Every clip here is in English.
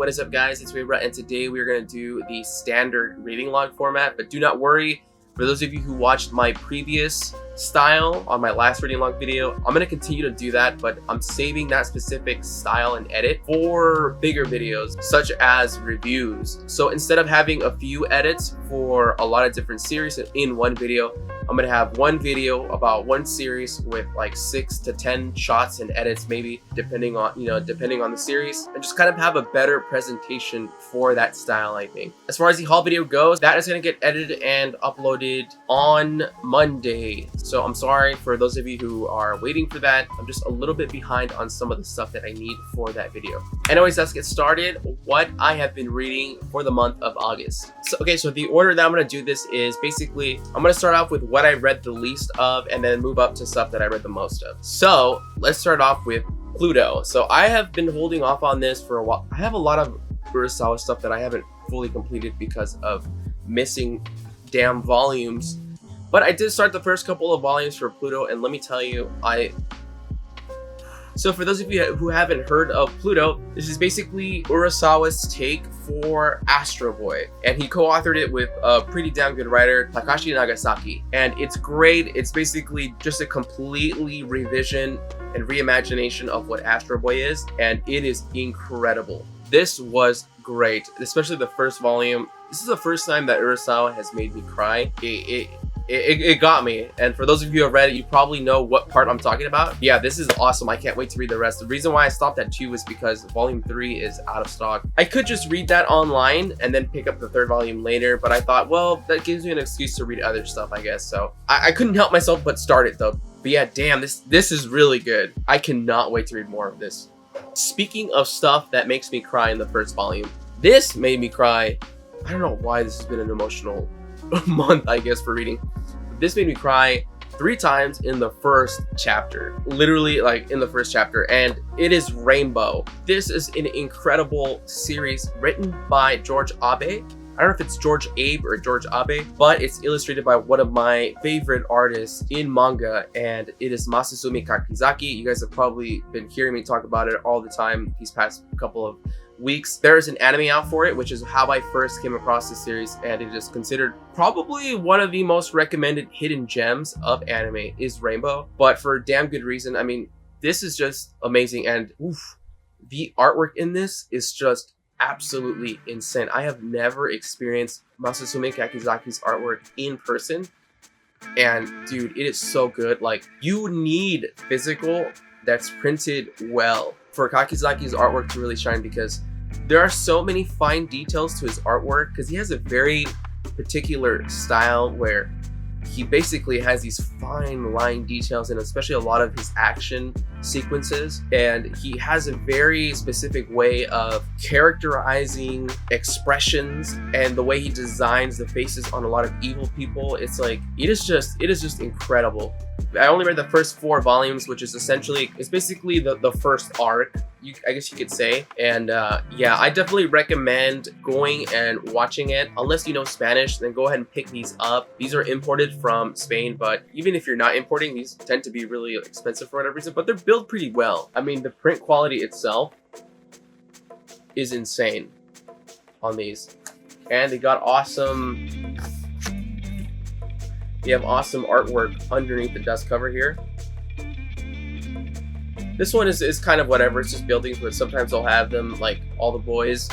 What is up, guys? It's Rouge, and today we're going to do the standard reading log format, but do not worry. For those of you who watched my previous style on my last reading log video, I'm going to continue to do that, but I'm saving that specific style and edit for bigger videos, such as reviews. So instead of having a few edits for a lot of different series in one video, I'm gonna have one video about one series with like 6 to 10 shots and edits, maybe depending on the series, and just kind of have a better presentation for that style. I think as far as the haul video goes, that is gonna get edited and uploaded on Monday. So I'm sorry for those of you who are waiting for that. I'm just a little bit behind on some of the stuff that I need for that video. Anyways, let's get started. What I have been reading for the month of August. So the order that I'm gonna do this is basically I'm gonna start off with what I read the least of and then move up to stuff that I read the most of. So let's start off with Pluto. So I have been holding off on this for a while. I have a lot of Urasawa stuff that I haven't fully completed because of missing damn volumes. But I did start the first couple of volumes for Pluto, and let me tell you, So for those of you who haven't heard of Pluto, this is basically Urasawa's take for Astro Boy. And he co-authored it with a pretty damn good writer, Takashi Nagasaki. And it's great. It's basically just a completely revision and reimagination of what Astro Boy is. And it is incredible. This was great, especially the first volume. This is the first time that Urasawa has made me cry. It got me, and for those of you who have read it, you probably know what part I'm talking about. Yeah, this is awesome. I can't wait to read the rest. The reason why I stopped at 2 was because volume 3 is out of stock. I could just read that online and then pick up the third volume later, but I thought, well, that gives me an excuse to read other stuff, I guess. So I couldn't help myself but start it though. But yeah, damn, this is really good. I cannot wait to read more of this. Speaking of stuff that makes me cry in the first volume, this made me cry. I don't know why this has been an emotional month, I guess, for reading. This made me cry 3 times in the first chapter, literally like in the first chapter, and it is Rainbow. This is an incredible series written by George Abe. I don't know if it's George Abe or George Abe, but it's illustrated by one of my favorite artists in manga, and it is Masasumi Kakizaki. You guys have probably been hearing me talk about it all the time these past couple of weeks. There is an anime out for it, which is how I first came across this series, and it is considered probably one of the most recommended hidden gems of anime is Rainbow, but for damn good reason. I mean, this is just amazing, and oof, the artwork in this is just absolutely insane. I have never experienced Masasumi Kakizaki's artwork in person, and dude, it is so good. Like, you need physical that's printed well for Kakizaki's artwork to really shine, because there are so many fine details to his artwork, because he has a very particular style where he basically has these fine line details, and especially a lot of his action sequences, and he has a very specific way of characterizing expressions and the way he designs the faces on a lot of evil people. It's like, it is just incredible. I only read the first 4 volumes, which is essentially, it's basically the first arc, I guess you could say. And yeah, I definitely recommend going and watching it. Unless you know Spanish, then go ahead and pick these up. These are imported from Spain, but even if you're not importing, these tend to be really expensive for whatever reason, but they're built pretty well. I mean, the print quality itself is insane on these. And they got awesome... You have awesome artwork underneath the dust cover here. This one is kind of whatever, it's just buildings, but sometimes they'll have them, like, all the boys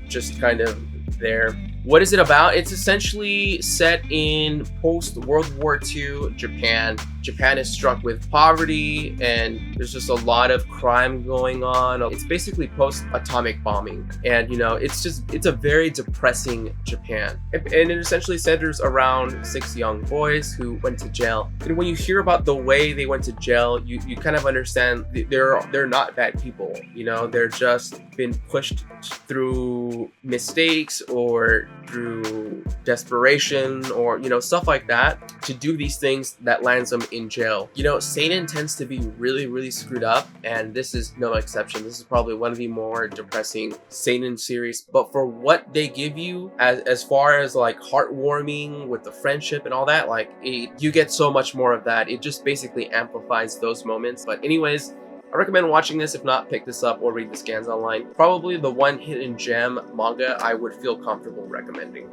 just kind of there. What is it about? It's essentially set in post-World War II Japan. Japan is struck with poverty, and there's just a lot of crime going on. It's basically post-atomic bombing, and it's a very depressing Japan. And it essentially centers around 6 young boys who went to jail. And when you hear about the way they went to jail, you kind of understand they're not bad people. They're just been pushed through mistakes or through desperation or stuff like that to do these things that lands them in jail. Seinen tends to be really screwed up, and this is no exception. This is probably one of the more depressing seinen series, but for what they give you as far as like heartwarming with the friendship and all that, like you get so much more of that. It just basically amplifies those moments. But anyways, I recommend watching this. If not, pick this up or read the scans online. Probably the one hidden gem manga I would feel comfortable recommending.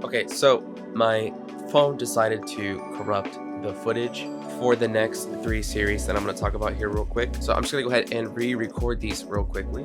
Okay, so my phone decided to corrupt the footage for the next 3 series that I'm going to talk about here real quick. So I'm just going to go ahead and re-record these real quickly.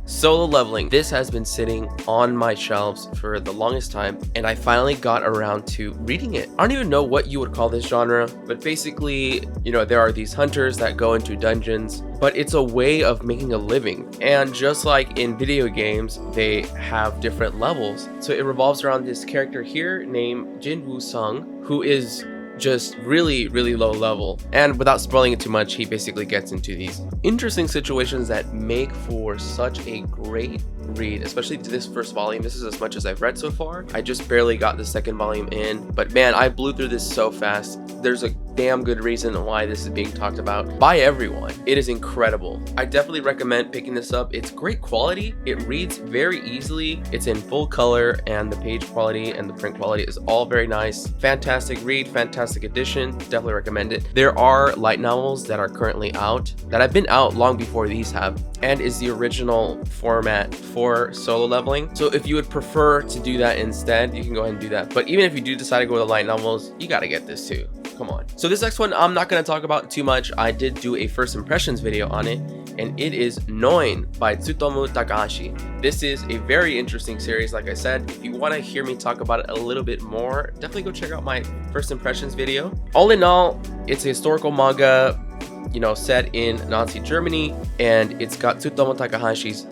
Solo Leveling. This has been sitting on my shelves for the longest time, and I finally got around to reading it. I don't even know what you would call this genre, but basically, you know, there are these hunters that go into dungeons, but it's a way of making a living. And just like in video games, they have different levels. So it revolves around this character here named Jin Woo-sung, who is just really low level, and without spoiling it too much, he basically gets into these interesting situations that make for such a great read, especially to this first volume. This is as much as I've read so far. I just barely got the second volume in, but man, I blew through this so fast. There's a damn good reason why this is being talked about by everyone. It is incredible. I definitely recommend picking this up. It's great quality. It reads very easily. It's in full color, and the page quality and the print quality is all very nice. Fantastic read, fantastic edition. Definitely recommend it. There are light novels that are currently out that have been out long before these have, and is the original format for Solo Leveling. So if you would prefer to do that instead, you can go ahead and do that. But even if you do decide to go with the light novels, you gotta get this too. Come on. So this next one, I'm not going to talk about too much. I did do a first impressions video on it, and it is NeuN by Tsutomu Takahashi. This is a very interesting series. Like I said, if you want to hear me talk about it a little bit more, definitely go check out my first impressions video. All in all, it's a historical manga, you know, set in Nazi Germany, and it's got Tsutomu Takahashi's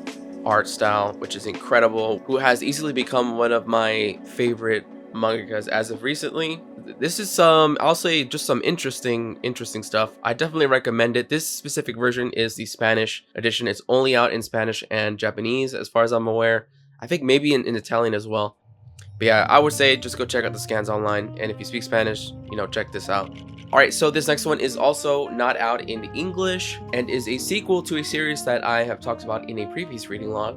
art style, which is incredible, who has easily become one of my favorite mangakas as of recently. This is I'll say just some interesting stuff. I definitely recommend it. This specific version is the Spanish edition. It's only out in Spanish and Japanese as far as I'm aware. I think maybe in Italian as well. But yeah, I would say just go check out the scans online, and if you speak Spanish, you know, check this out. Alright, so this next one is also not out in English and is a sequel to a series that I have talked about in a previous reading log,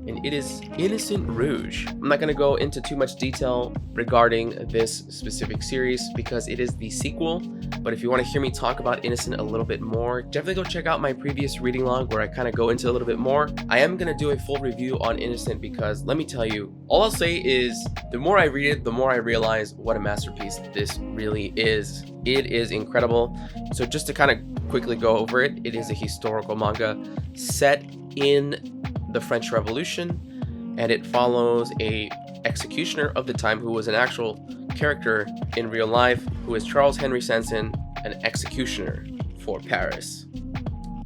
and it is Innocent Rouge. I'm not going to go into too much detail regarding this specific series because it is the sequel, but if you want to hear me talk about Innocent a little bit more, definitely go check out my previous reading log where I kind of go into a little bit more. I am going to do a full review on Innocent because let me tell you, all I'll say is the more I read it, the more I realize what a masterpiece this really is. It is incredible. So just to kind of quickly go over it, it is a historical manga set in the French Revolution, and it follows a executioner of the time who was an actual character in real life, who is Charles Henry Sanson, an executioner for Paris.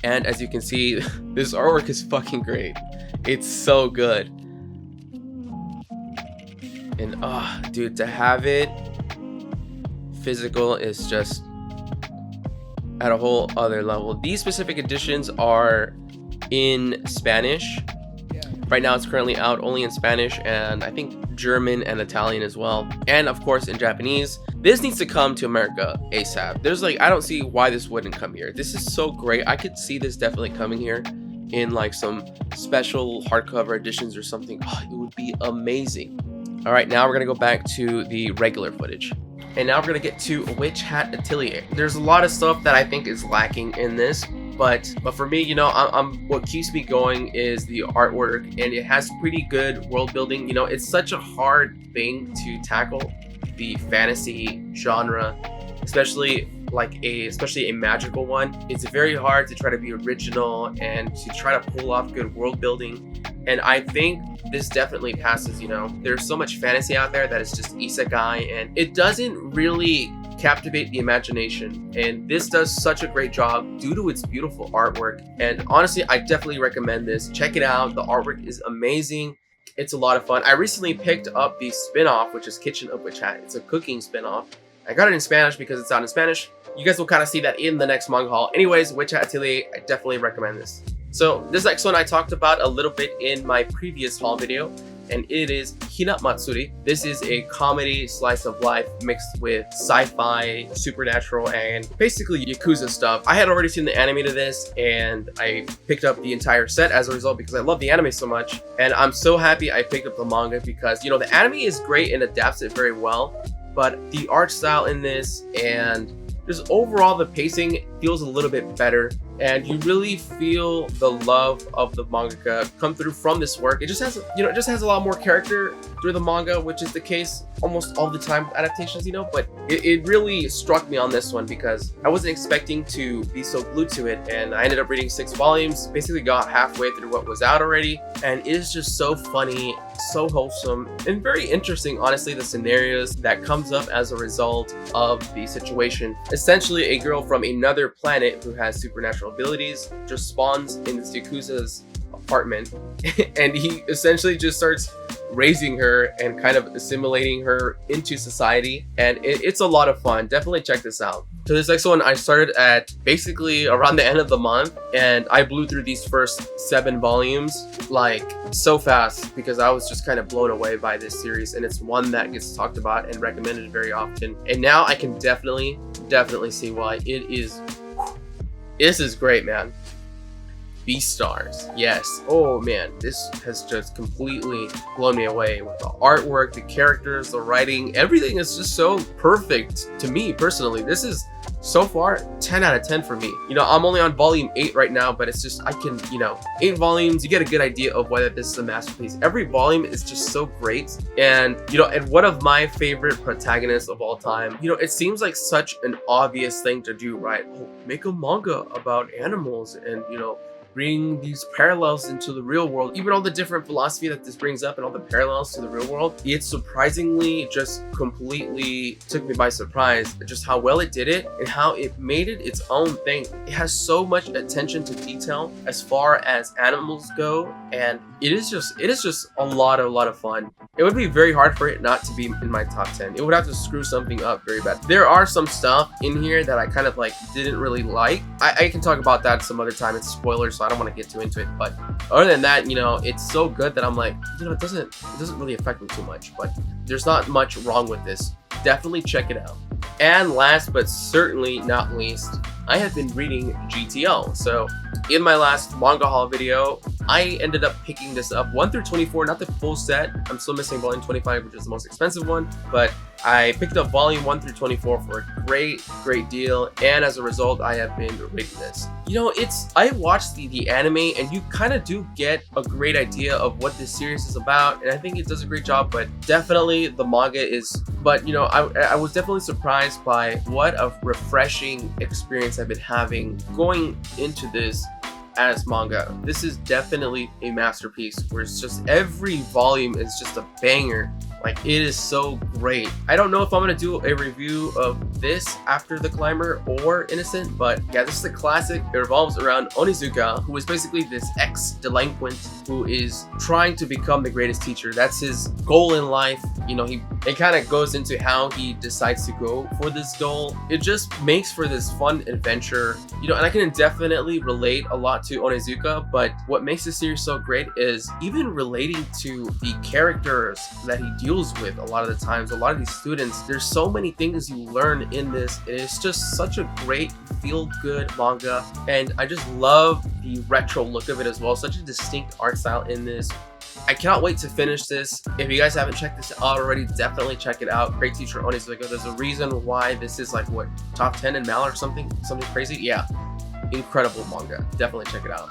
And as you can see, this artwork is fucking great. It's so good. And dude, to have it physical is just at a whole other level. These specific editions are in Spanish. Right now it's currently out only in Spanish, and I think German and Italian as well, and of course in Japanese. This needs to come to America ASAP. There's I don't see why this wouldn't come here. This is so great. I could see this definitely coming here in like some special hardcover editions or something. Oh, it would be amazing. All right, now we're gonna go back to the regular footage. And now we're gonna get to Witch Hat Atelier. There's a lot of stuff that I think is lacking in this, but for me, you know, what keeps me going is the artwork, and it has pretty good world building. You know, it's such a hard thing to tackle, the fantasy genre, especially a magical one. It's very hard to try to be original and to try to pull off good world building. And I think this definitely passes. You know, there's so much fantasy out there that is just isekai, and it doesn't really captivate the imagination, and this does such a great job due to its beautiful artwork. And honestly, I definitely recommend this. Check it out. The artwork is amazing. It's a lot of fun. I recently picked up the spin-off, which is Kitchen of Witch Hat. It's a cooking spin-off. I got it in Spanish because it's out in Spanish. You guys will kind of see that in the next manga haul. Anyways, Witch Hat Atelier, I definitely recommend this. So this next one I talked about a little bit in my previous haul video, and it is Hinamatsuri. This is a comedy slice of life mixed with sci-fi, supernatural, and basically Yakuza stuff. I had already seen the anime to this, and I picked up the entire set as a result because I love the anime so much. And I'm so happy I picked up the manga because, you know, the anime is great and adapts it very well, but the art style in this, and just overall the pacing feels a little bit better, and you really feel the love of the mangaka come through from this work. It just has, it just has a lot more character through the manga, which is the case almost all the time with adaptations, but it really struck me on this one because I wasn't expecting to be so glued to it, and I ended up reading 6 volumes, basically got halfway through what was out already, and it is just so funny, so wholesome, and very interesting, honestly, the scenarios that comes up as a result of the situation. Essentially, a girl from another planet who has supernatural abilities just spawns in this Yakuza's apartment, and he essentially just starts raising her and kind of assimilating her into society, and it's a lot of fun. Definitely check this out. So this next one I started at basically around the end of the month, and I blew through these first 7 volumes like so fast because I was just kind of blown away by this series, and it's one that gets talked about and recommended very often, and now I can definitely see why this is great, man. Beastars, yes. Oh man, this has just completely blown me away with the artwork, the characters, the writing. Everything is just so perfect to me personally. This is so far 10 out of 10 for me. I'm only on volume 8 right now, but it's just, I can, 8 volumes, you get a good idea of whether this is a masterpiece. Every volume is just so great, and and one of my favorite protagonists of all time. It seems like such an obvious thing to do, right? Make a manga about animals and bring these parallels into the real world. Even all the different philosophy that this brings up and all the parallels to the real world, it surprisingly just completely took me by surprise just how well it did it and how it made it its own thing. It has so much attention to detail as far as animals go, and it is just a lot of fun. It would be very hard for it not to be in my top 10. It would have to screw something up very bad. There are some stuff in here that I kind of didn't really like. I can talk about that some other time. It's spoilers, so I don't want to get too into it, but other than that, it's so good that I'm like, it doesn't really affect me too much, but there's not much wrong with this. Definitely check it out. And last but certainly not least, I have been reading GTO. So in my last manga haul video, I ended up picking this up 1 through 24, not the full set. I'm still missing volume 25, which is the most expensive one, but I picked up volume 1 through 24 for a great deal, and as a result, I have been reading this. I watched the anime, and you kind of do get a great idea of what this series is about, and I think it does a great job, but definitely the manga is, I was definitely surprised by what a refreshing experience I've been having going into this as manga. This is definitely a masterpiece where it's just every volume is just a banger. It is so great. I don't know if I'm gonna do a review of this after The Climber or Innocent, but yeah, this is a classic. It revolves around Onizuka, who is basically this ex-delinquent who is trying to become the greatest teacher. That's his goal in life. It kind of goes into how he decides to go for this goal. It just makes for this fun adventure, and I can definitely relate a lot to Onizuka, but what makes this series so great is even relating to the characters that he deals with a lot of the times. A lot of these students, there's so many things you learn in this. It's just such a great feel-good manga, and I just love the retro look of it as well. Such a distinct art style in this. I cannot wait to finish this. If you guys haven't checked this out already, definitely check it out. Great teacher Onizuka. There's a reason why this is top 10 in Mal or something crazy. Yeah, incredible manga. Definitely check it out.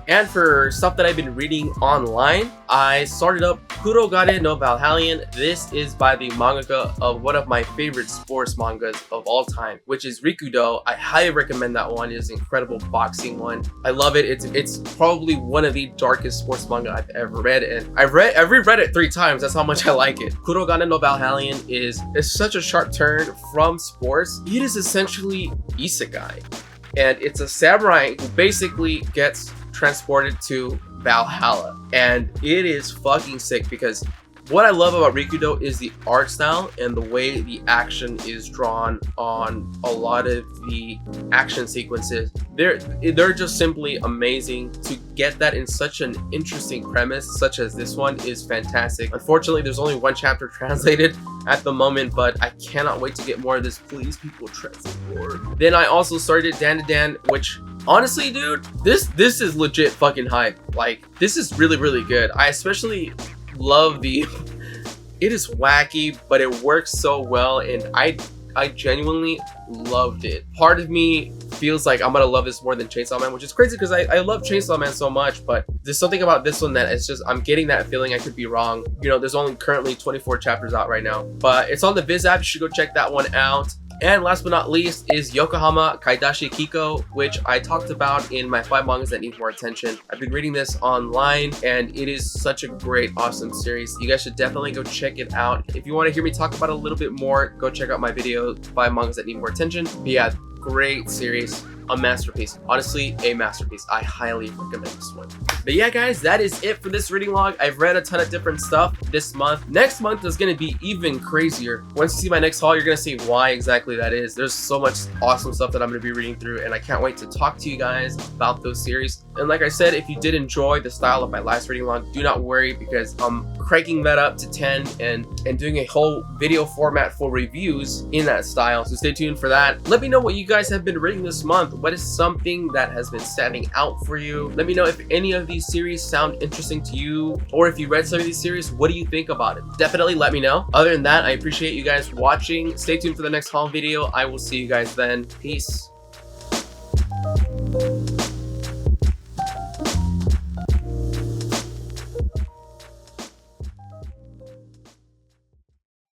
And for stuff that I've been reading online, I started up Kurogane no Valhallian. This is by the mangaka of one of my favorite sports mangas of all time, which is Rikudo. I highly recommend that one. It is an incredible boxing one. I love it. It's probably one of the darkest sports manga I've ever read, and I've reread it 3 times. That's how much I like it. Kurogane no Valhallian is such a sharp turn from sports. It is essentially isekai, and it's a samurai who basically gets transported to Valhalla, and it is fucking sick because what I love about Rikudo is the art style and the way the action is drawn on a lot of the action sequences. They're just simply amazing. To get that in such an interesting premise such as this one is fantastic. Unfortunately, there's only 1 chapter translated at the moment, but I cannot wait to get more of this. Please, people, translate more. Then I also started Dandadan, which honestly, dude, this is legit fucking hype. This is really good. I especially love it is wacky, but it works so well, and I I genuinely loved it. Part of me feels like I'm gonna love this more than Chainsaw Man, which is crazy because I love Chainsaw Man so much, but there's something about this one that it's just, I'm getting that feeling. I could be wrong. You know, there's only currently 24 chapters out right now, but it's on the Viz app. You should go check that one out. And last but not least is Yokohama Kaidashi Kikou, which I talked about in my 5 mangas that need more attention. I've been reading this online and it is such a great, awesome series. You guys should definitely go check it out. If you want to hear me talk about it a little bit more, go check out my video, 5 mangas that need more attention. But yeah, great series. A masterpiece. Honestly, a masterpiece. I highly recommend this one. But yeah, guys, that is it for this reading log. I've read a ton of different stuff this month. Next month is going to be even crazier. Once you see my next haul, you're going to see why exactly that is. There's so much awesome stuff that I'm going to be reading through, and I can't wait to talk to you guys about those series. And like I said, if you did enjoy the style of my last reading log, do not worry, because I'm cranking that up to 10 and doing a whole video format for reviews in that style. So stay tuned for that. Let me know what you guys have been reading this month. What is something that has been standing out for you? Let me know if any of these series sound interesting to you, or if you read some of these series, what do you think about it? Definitely let me know. Other than that, I appreciate you guys watching. Stay tuned for the next haul video. I will see you guys then. Peace.